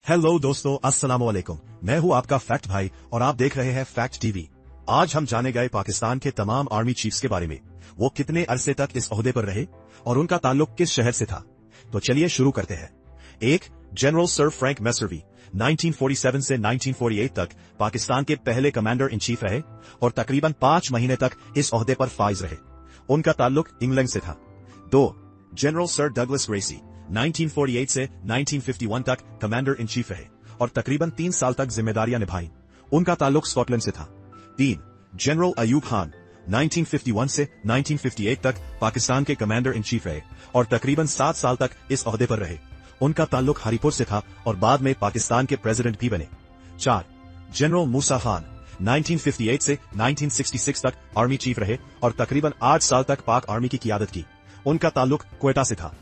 Hello दोस्तों, अस्सलाम वालेकुम। मैं हूं आपका फैक्ट भाई और आप देख रहे हैं फैक्ट टीवी। आज हम जाने गए पाकिस्तान के तमाम आर्मी चीफ्स के बारे में। वो कितने अरसे तक इस ओहदे पर रहे और उनका ताल्लुक किस शहर से था। तो चलिए शुरू करते हैं। 1. जनरल सर फ्रैंक मैसर्वी 1947 से 1948 तक पाकिस्तान के पहले कमांडर इन चीफ रहे और तकरीबन 5 महीने तक इस ओहदे पर फाइज रहे। उनका ताल्लुक इंग्लैंड से था। 2. जनरल सर डगलस ग्रेसी 1948 से 1951 तक कमांडर इन चीफ रहे और तकरीबन 3 साल तक जिम्मेदारियां निभाई। उनका ताल्लुक स्कॉटलैंड से था। 3. जनरल अयूब खान 1951 से 1958 तक पाकिस्तान के कमांडर इन चीफ रहे और तकरीबन 7 साल तक इस ओहदे पर रहे। उनका ताल्लुक हरिपुर से था और बाद में पाकिस्तान के प्रेसिडेंट भी बने। 4. जनरल मूसा खान 1958 से 1966 तक आर्मी चीफ रहे और तकरीबन 8 साल तक पाक आर्मी की क़ियादत की। उनका ताल्लुक क्वेटा से था।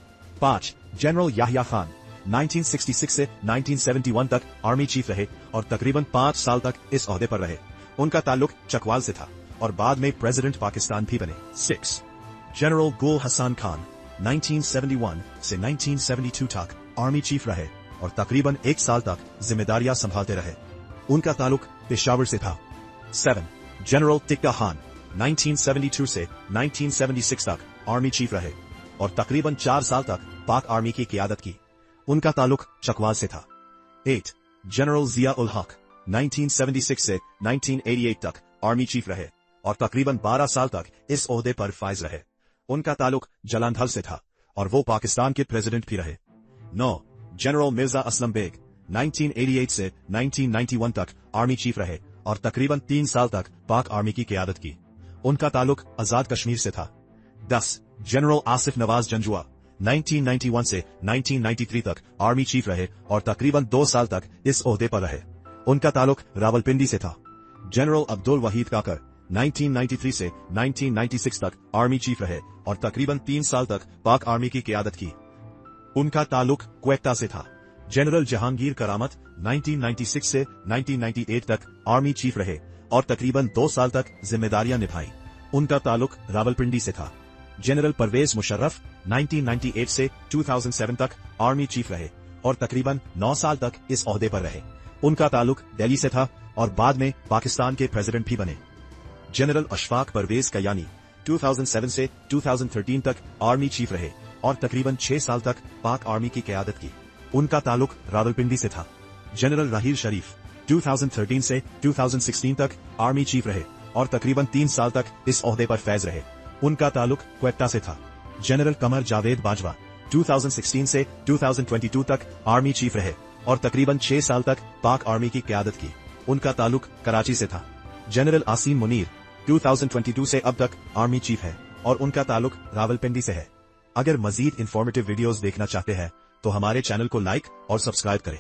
5. जनरल याहिया खान 1966 से 1971 तक आर्मी चीफ रहे और तकरीबन 5 साल तक इस ओहदे पर रहे। उनका ताल्लुक चकवाल से था और बाद में प्रेसिडेंट पाकिस्तान भी बने। 6. जनरल गुल हसन खान 1971 से 1972 तक आर्मी चीफ रहे और तकरीबन 1 साल तक जिम्मेदारियां संभालते रहे। उनका ताल्लुक पेशावर से था। 7. जनरल टिक्का खान 1972 से 1976 तक आर्मी चीफ रहे और तकरीबन 4 साल तक पाक आर्मी की क़ियादत की। उनका ताल्लुक चकवाल से था। 8. जनरल जिया उल हक 1976 से 1988 तक आर्मी चीफ रहे और तकरीबन 12 साल तक इस ओहदे पर फाइज रहे। उनका ताल्लुक जलांधर से था और वो पाकिस्तान के प्रेसिडेंट भी रहे। 9. जनरल मिर्जा असलम बेग 1988 से 1991 तक आर्मी चीफ रहे और तकरीबन 3 साल तक पाक आर्मी की क़ियादत की। उनका ताल्लुक आजाद कश्मीर से था। 10. जनरल आसिफ नवाज जंजुआ 1991 से 1993 तक आर्मी चीफ रहे और तकरीबन 2 साल तक इस ओहदे पर रहे। उनका ताल्लुक रावलपिंडी से था। जनरल अब्दुल वहीद काकर 1993 से 1996 तक आर्मी चीफ रहे और तकरीबन 3 साल तक पाक आर्मी की क़ियादत की। उनका ताल्लुक क्वेटा से था। जनरल जहांगीर करामत 1996 से 1998 तक आर्मी चीफ रहे और तकरीबन 2 साल तक जिम्मेदारियां निभाई। उनका ताल्लुक रावलपिंडी से था। जनरल परवेज मुशर्रफ 1998 से 2007 तक आर्मी चीफ रहे और तकरीबन 9 साल तक इस ओहदे पर रहे। उनका ताल्लुक दिल्ली से था और बाद में पाकिस्तान के प्रेसिडेंट भी बने। जनरल अशफाक परवेज कयानी 2007 से 2013 तक आर्मी चीफ रहे और तकरीबन 6 साल तक पाक आर्मी की क़ियादत की। उनका ताल्लुक रावलपिंडी से था। जनरल राहील शरीफ 2013 से 2016 तक आर्मी चीफ रहे और तकरीबन 3 साल तक इस ओहदे पर फैज रहे। उनका ताल्लुक क्वेटा से था। जनरल कमर जावेद बाजवा 2016 से 2022 तक आर्मी चीफ रहे और तकरीबन 6 साल तक पाक आर्मी की क़ियादत की। उनका ताल्लुक कराची से था। जनरल आसिम मुनीर 2022 से अब तक आर्मी चीफ है और उनका ताल्लुक रावलपिंडी से है। अगर मजीद इंफॉर्मेटिव वीडियोस देखना चाहते हैं तो हमारे चैनल को लाइक और सब्सक्राइब करें।